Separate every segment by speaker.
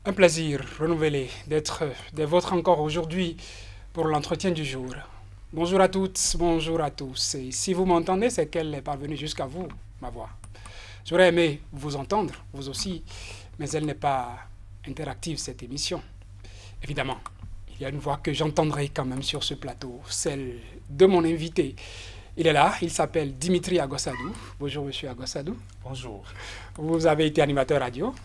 Speaker 1: Un plaisir renouvelé d'être des vôtres encore aujourd'hui pour l'entretien du jour. Bonjour à toutes, bonjour à tous. Et si vous m'entendez, c'est qu'elle est parvenue jusqu'à vous, ma voix. J'aurais aimé vous entendre, vous aussi, mais elle n'est pas interactive, cette émission. Évidemment, il y a une voix que j'entendrai quand même sur ce plateau, celle de mon invité. Il est là, il s'appelle Dimitri Agossadou. Bonjour, monsieur Agossadou.
Speaker 2: Bonjour.
Speaker 1: Vous avez été animateur radio.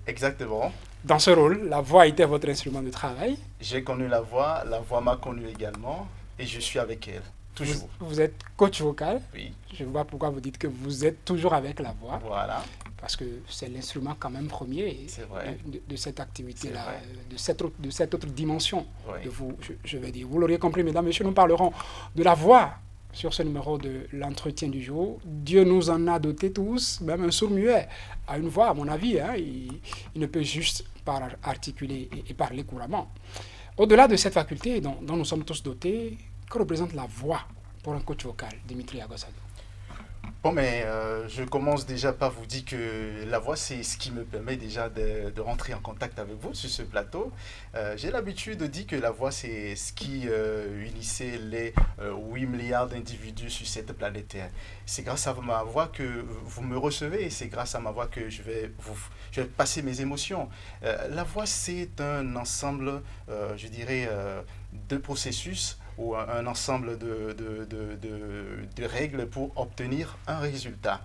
Speaker 2: Exactement.
Speaker 1: Dans ce rôle, la voix était votre instrument de travail.
Speaker 2: J'ai connu la voix m'a connu également, et je suis avec elle,
Speaker 1: Vous,
Speaker 2: toujours.
Speaker 1: vous êtes coach vocal.
Speaker 2: Oui,
Speaker 1: Je vois pourquoi vous dites que vous êtes toujours avec la voix,
Speaker 2: voilà,
Speaker 1: parce que c'est l'instrument quand même premier
Speaker 2: c'est vrai,
Speaker 1: de cette
Speaker 2: c'est
Speaker 1: activité-là,
Speaker 2: vrai.
Speaker 1: de cette autre dimension de
Speaker 2: Oui,
Speaker 1: vous, je vais dire. Vous l'auriez compris, mesdames, messieurs, nous parlerons de la voix sur ce numéro de l'entretien du jour. Dieu nous en a dotés tous, même un sourd-muet a une voix, à mon avis. Hein, il ne peut juste pas articuler et parler couramment. Au-delà de cette faculté dont nous sommes tous dotés, que représente la voix pour un coach vocal, Dimitri Agossadou?
Speaker 2: bon, mais je commence déjà par vous dire que la voix, c'est ce qui me permet déjà de rentrer en contact avec vous sur ce plateau. J'ai l'habitude de dire que la voix, c'est ce qui unissait les 8 milliards d'individus sur cette planète Terre. C'est grâce à ma voix que vous me recevez, et c'est grâce à ma voix que je vais passer mes émotions. La voix, c'est un ensemble, je dirais, de processus ou un ensemble de règles pour obtenir un résultat.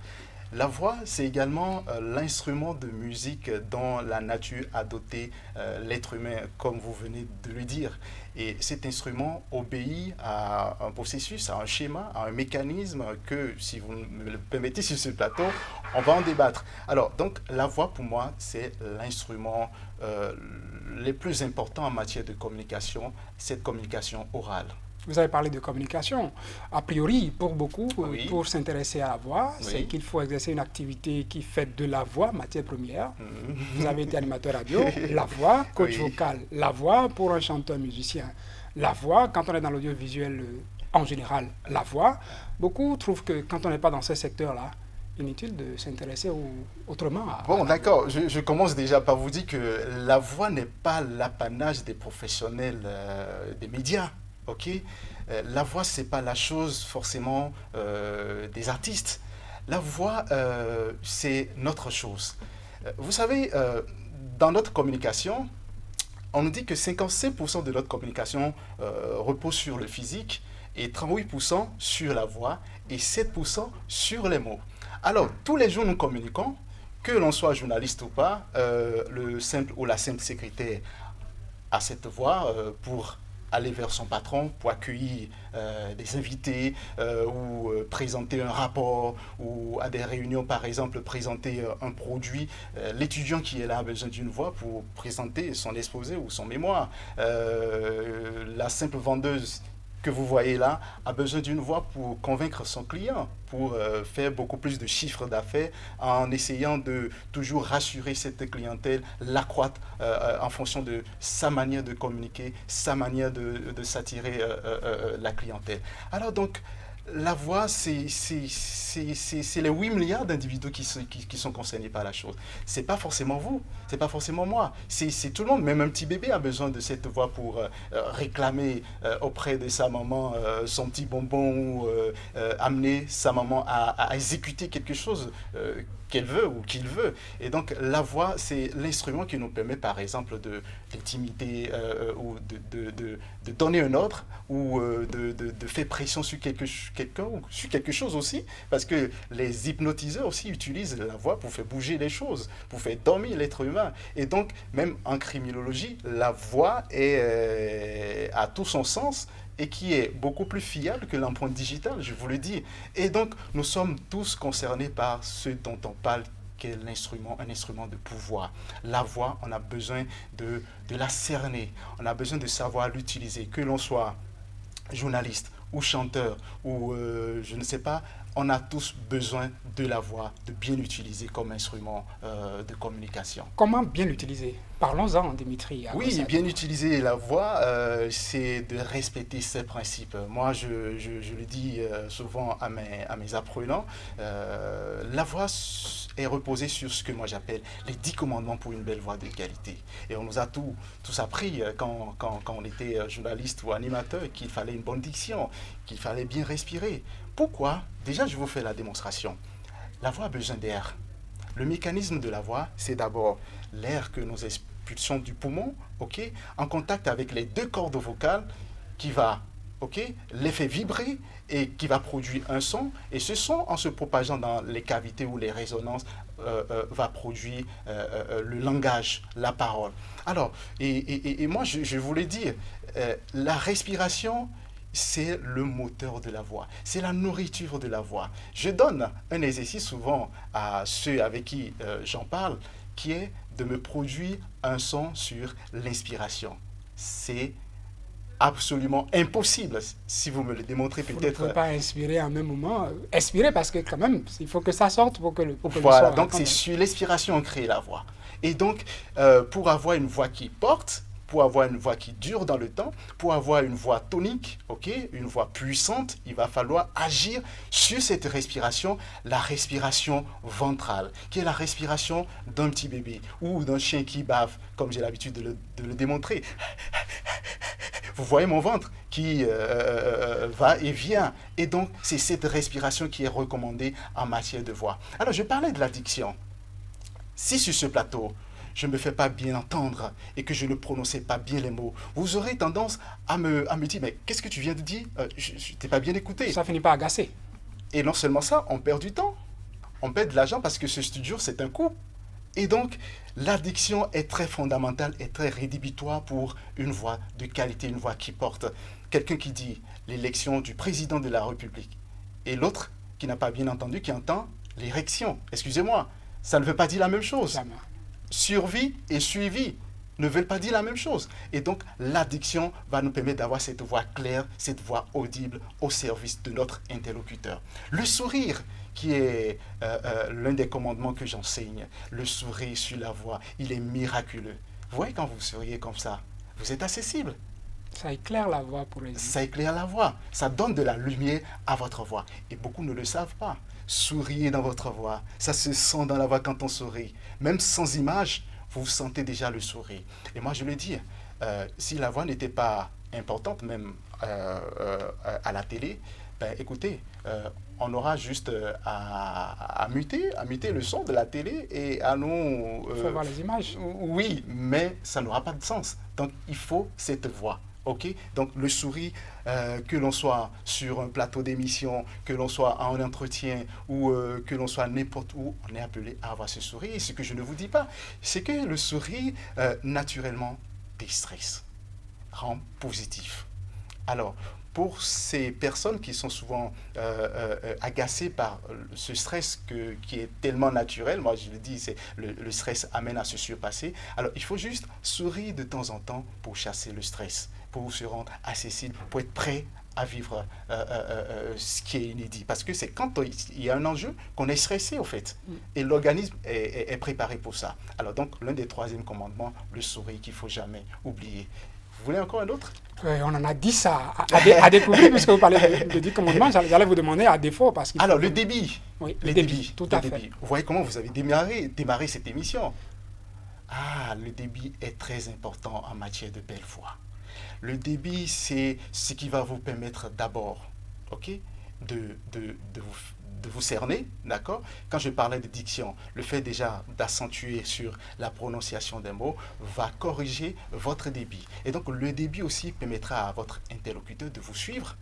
Speaker 2: La voix, c'est également l'instrument de musique dont la nature a doté l'être humain, comme vous venez de le dire. Et cet instrument obéit à un processus, à un schéma, à un mécanisme que, si vous me le permettez sur ce plateau, on va en débattre. Alors, donc, la voix, pour moi, c'est l'instrument le plus important en matière de communication, cette communication orale.
Speaker 1: Vous avez parlé de communication. A priori, pour beaucoup,
Speaker 2: Oui,
Speaker 1: pour s'intéresser à la voix, c'est
Speaker 2: oui.
Speaker 1: qu'il faut exercer une activité qui fait de la voix matière première. Vous
Speaker 2: Mhm.
Speaker 1: avez été animateur radio, la voix, coach
Speaker 2: Oui.
Speaker 1: vocal, la voix pour un chanteur musicien. La voix, quand on est dans l'audiovisuel en général, la voix. Beaucoup trouvent que quand on n'est pas dans ce secteur-là, inutile de s'intéresser autrement à
Speaker 2: Bon,
Speaker 1: la voix.
Speaker 2: d'accord. Je commence déjà par vous dire que la voix n'est pas l'apanage des professionnels des médias. Ok. La voix, c'est pas la chose forcément des artistes. La voix, c'est notre chose. Vous savez, dans notre communication, on nous dit que 57% de notre communication repose sur le physique, et 38% sur la voix, et 7% sur les mots. Alors, tous les jours, nous communiquons, que l'on soit journaliste ou pas, le simple ou la simple secrétaire a cette voix pour aller vers son patron, pour accueillir des invités ou présenter un rapport, ou à des réunions par exemple présenter un produit. L'étudiant qui est là a besoin d'une voix pour présenter son exposé ou son mémoire. La simple vendeuse que vous voyez là a besoin d'une voix pour convaincre son client, pour faire beaucoup plus de chiffres d'affaires en essayant de toujours rassurer cette clientèle, l'accroître en fonction de sa manière de communiquer, sa manière de s'attirer la clientèle. Alors donc, la voix, c'est les 8 milliards d'individus qui sont concernés par la chose. C'est pas forcément vous, c'est pas forcément moi, c'est tout le monde. Même un petit bébé a besoin de cette voix pour réclamer auprès de sa maman son petit bonbon, ou amener sa maman à exécuter quelque chose qu'elle veut ou qu'il veut. Et donc la voix, c'est l'instrument qui nous permet par exemple d'intimider ou de donner un ordre, ou de faire pression sur quelqu'un ou sur quelque chose aussi, parce que les hypnotiseurs aussi utilisent la voix pour faire bouger les choses, pour faire dormir l'être humain. Et donc même en criminologie, la voix a tout son sens, et qui est beaucoup plus fiable que l'empreinte digitale, je vous le dis. Et donc, nous sommes tous concernés par ce dont on parle, qu'est l'instrument, un instrument de pouvoir. La voix, on a besoin de la cerner, on a besoin de savoir l'utiliser, que l'on soit journaliste ou chanteur ou je ne sais pas, on a tous besoin de la voix, de bien l'utiliser comme instrument de communication.
Speaker 1: Comment bien l'utiliser? Parlons-en, Dimitri.
Speaker 2: Oui, bien utiliser la voix, c'est de respecter ses principes. Moi, je le dis souvent à mes apprenants, la voix est reposée sur ce que moi j'appelle les 10 commandements pour une belle voix de qualité. Et on nous a tous appris quand on était journaliste ou animateur qu'il fallait une bonne diction, qu'il fallait bien respirer. Pourquoi? Déjà, je vous fais la démonstration. La voix a besoin d'air. Le mécanisme de la voix, c'est d'abord l'air que nous expulsons du poumon, ok, en contact avec les 2 cordes vocales qui va, ok, les fait vibrer et qui va produire un son. Et ce son, en se propageant dans les cavités ou les résonances, va produire le langage, la parole. Alors, et moi, je voulais dire, la respiration, c'est le moteur de la voix, c'est la nourriture de la voix. Je donne un exercice souvent à ceux avec qui j'en parle, qui est de me produire un son sur l'inspiration. C'est absolument impossible. Si vous me le démontrez
Speaker 1: Vous ne
Speaker 2: peut-être.
Speaker 1: pouvez pas inspirer en même moment. Expirer parce que quand même, il faut que ça sorte pour que le
Speaker 2: Voilà,
Speaker 1: son
Speaker 2: donc
Speaker 1: rentre.
Speaker 2: c'est sur l'expiration on crée la voix. Et donc, pour avoir une voix qui porte, pour avoir une voix qui dure dans le temps, pour avoir une voix tonique, ok, une voix puissante, il va falloir agir sur cette respiration, la respiration ventrale, qui est la respiration d'un petit bébé ou d'un chien qui bave, comme j'ai l'habitude de le démontrer. Vous voyez mon ventre qui va et vient. Et donc, c'est cette respiration qui est recommandée en matière de voix. Alors, je parlais de l'addiction. Si sur ce plateau, je ne me fais pas bien entendre et que je ne prononçais pas bien les mots, vous aurez tendance à me dire, mais qu'est-ce que tu viens de dire? Je ne t'ai pas bien écouté.
Speaker 1: Ça finit par agacer.
Speaker 2: Et non seulement ça, on perd du temps. On perd de l'argent parce que ce studio, c'est un coût. Et donc, l'addiction est très fondamentale et très rédhibitoire pour une voix de qualité, une voix qui porte. Quelqu'un qui dit l'élection du président de la République et l'autre qui n'a pas bien entendu, qui entend l'érection. Excusez-moi, ça ne veut pas dire la même chose.
Speaker 1: Jamais.
Speaker 2: Survie et suivi ne veulent pas dire la même chose. Et donc, l'addiction va nous permettre d'avoir cette voix claire, cette voix audible au service de notre interlocuteur. Le sourire, qui est l'un des commandements que j'enseigne, le sourire sur la voix, il est miraculeux. Vous voyez, quand vous souriez comme ça, vous êtes accessible.
Speaker 1: Ça éclaire la voix pour les.
Speaker 2: Ça éclaire la voix, ça donne de la lumière à votre voix. Et beaucoup ne le savent pas. Souriez dans votre voix, ça se sent dans la voix quand on sourit. Même sans image, vous sentez déjà le sourire. Et moi, je le dis, si la voix n'était pas importante, même à la télé, ben, écoutez, on aura juste à muter le son de la télé et à nous...
Speaker 1: Il faut voir les images.
Speaker 2: Oui, mais ça n'aura pas de sens. Donc, il faut cette voix. Ok, donc le sourire, que l'on soit sur un plateau d'émission, que l'on soit en entretien ou que l'on soit n'importe où, on est appelé à avoir ce sourire. Et ce que je ne vous dis pas, c'est que le sourire, naturellement, déstresse, rend positif. Alors, pour ces personnes qui sont souvent agacées par ce stress qui est tellement naturel, moi je le dis, c'est le stress amène à se surpasser. Alors, il faut juste sourire de temps en temps pour chasser le stress, pour se rendre accessible, pour être prêt à vivre ce qui est inédit. Parce que c'est quand il y a un enjeu qu'on est stressé, au fait. Et l'organisme est préparé pour ça. Alors donc, l'un des 3e commandements, le sourire qu'il ne faut jamais oublier. Vous voulez encore un autre?
Speaker 1: On en a 10 à découvrir, puisque vous parlez de 10 commandements. J'allais vous demander à défaut. Parce
Speaker 2: Alors, le débit.
Speaker 1: Oui, le débit, tout à fait.
Speaker 2: Vous voyez comment vous avez démarré cette émission? Ah, le débit est très important en matière de belle voix. Le débit, c'est ce qui va vous permettre d'abord, ok, de vous cerner, d'accord? Quand je parlais de diction, le fait déjà d'accentuer sur la prononciation des mots va corriger votre débit. Et donc, le débit aussi permettra à votre interlocuteur de vous suivre,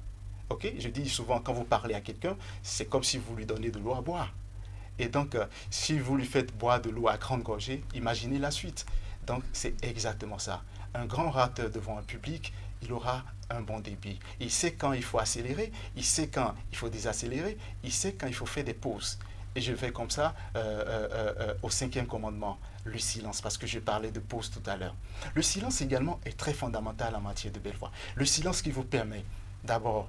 Speaker 2: ok? Je dis souvent, quand vous parlez à quelqu'un, c'est comme si vous lui donnez de l'eau à boire. Et donc, si vous lui faites boire de l'eau à grande gorgée, imaginez la suite. Donc, c'est exactement ça. Un grand orateur devant un public, il aura un bon débit. Il sait quand il faut accélérer, il sait quand il faut désaccélérer, il sait quand il faut faire des pauses. Et je vais comme ça au 5e commandement, le silence, parce que je parlais de pause tout à l'heure. Le silence également est très fondamental en matière de belle voix. Le silence qui vous permet d'abord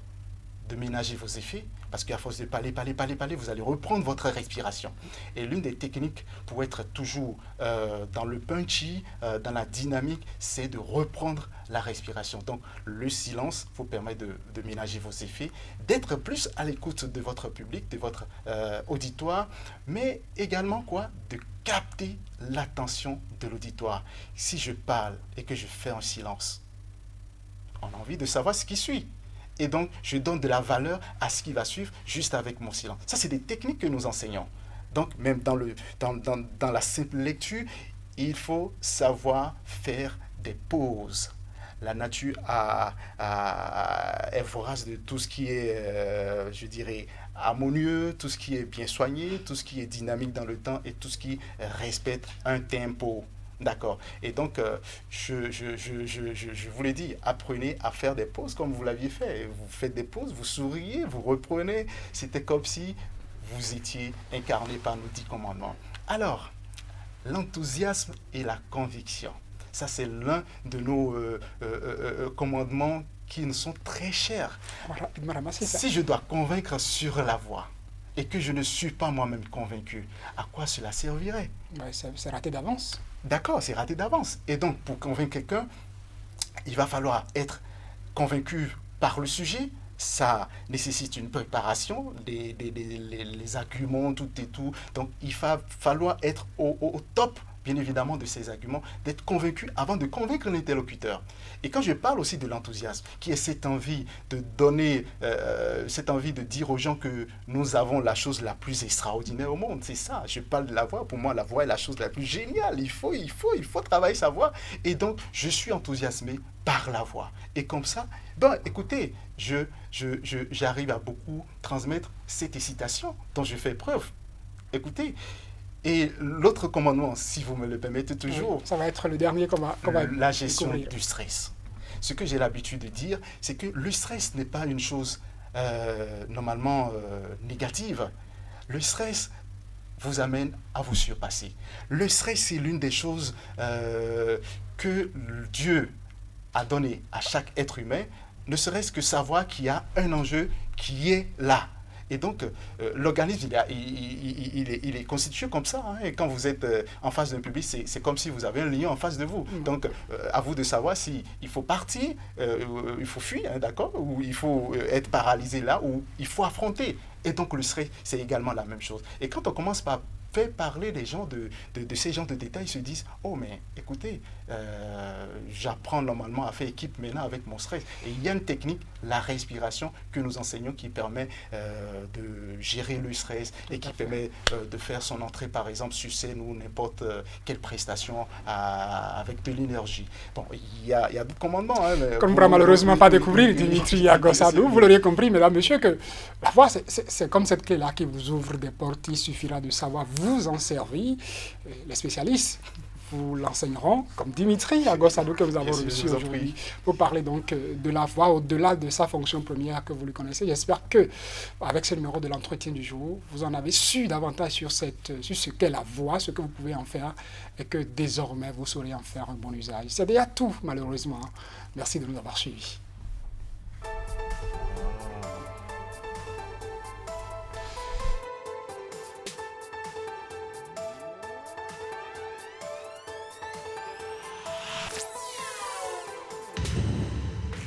Speaker 2: de ménager vos effets, Parce qu'à force de parler, vous allez reprendre votre respiration. Et l'une des techniques pour être toujours dans le punchy, dans la dynamique, c'est de reprendre la respiration. Donc, le silence vous permet de ménager vos effets, d'être plus à l'écoute de votre public, de votre auditoire, mais également quoi? De capter l'attention de l'auditoire. Si je parle et que je fais un silence, on a envie de savoir ce qui suit. Et donc, je donne de la valeur à ce qui va suivre juste avec mon silence. Ça, c'est des techniques que nous enseignons. Donc, même dans la simple lecture, il faut savoir faire des pauses. La nature est vorace de tout ce qui est, je dirais, harmonieux, tout ce qui est bien soigné, tout ce qui est dynamique dans le temps et tout ce qui respecte un tempo. D'accord. Et donc, je vous l'ai dit, apprenez à faire des pauses comme vous l'aviez fait. Vous faites des pauses, vous souriez, vous reprenez. C'était comme si vous étiez incarné par nos 10 commandements. Alors, l'enthousiasme et la conviction. Ça, c'est l'un de nos commandements qui nous sont très chers. Si je dois convaincre sur la voie et que je ne suis pas moi-même convaincu, à quoi cela servirait?
Speaker 1: C'est raté d'avance.
Speaker 2: D'accord, c'est raté d'avance. Et donc, pour convaincre quelqu'un, il va falloir être convaincu par le sujet. Ça nécessite une préparation, les arguments, tout et tout. Donc, il va falloir être au top, bien évidemment, de ces arguments, d'être convaincu avant de convaincre l'interlocuteur. Et quand je parle aussi de l'enthousiasme, qui est cette envie de donner, cette envie de dire aux gens que nous avons la chose la plus extraordinaire au monde, c'est ça. Je parle de la voix. Pour moi, la voix est la chose la plus géniale. Il faut travailler sa voix. Et donc, je suis enthousiasmé par la voix. Et comme ça, ben, écoutez, j'arrive à beaucoup transmettre cette excitation dont je fais preuve. Écoutez, et l'autre commandement, si vous me le permettez toujours,
Speaker 1: oui, ça va être le dernier qu'on va
Speaker 2: la gestion
Speaker 1: découvrir.
Speaker 2: Du stress. Ce que j'ai l'habitude de dire, c'est que le stress n'est pas une chose normalement négative. Le stress vous amène à vous surpasser. Le stress, c'est l'une des choses que Dieu a donné à chaque être humain, ne serait-ce que savoir qu'il y a un enjeu qui est là. Et donc, l'organisme, il est constitué comme ça. Hein, et quand vous êtes en face d'un public, c'est comme si vous avez un lion en face de vous. Donc, à vous de savoir s'il faut partir, il faut fuir, hein, d'accord, ou il faut être paralysé là, ou il faut affronter. Et donc, le stress, c'est également la même chose. Et quand on commence par faire parler les gens de ces genres de détails, ils se disent « Oh, mais écoutez, j'apprends normalement à faire équipe maintenant avec mon stress. » Et il y a une technique, la respiration, que nous enseignons qui permet de gérer le stress et qui permet de faire son entrée, par exemple, sur scène ou n'importe quelle prestation avec de l'énergie. Bon, il y a d'autres commandements. Hein,
Speaker 1: qu'on ne pourra malheureusement pas découvrir, Dimitri Agossadou. Vous l'auriez compris, mesdames, messieurs, que la voix, c'est comme cette clé-là qui vous ouvre des portes. Il suffira de savoir vous en servir. Les spécialistes vous l'enseigneront, comme Dimitri Agossadou que vous avez reçu aujourd'hui, pour parler donc de la voix au-delà de sa fonction première que vous le connaissez. J'espère que, avec ce numéro de l'entretien du jour, vous en avez su davantage sur ce qu'est la voix, ce que vous pouvez en faire, et que désormais vous saurez en faire un bon usage. C'est déjà tout, malheureusement. Merci de nous avoir suivis.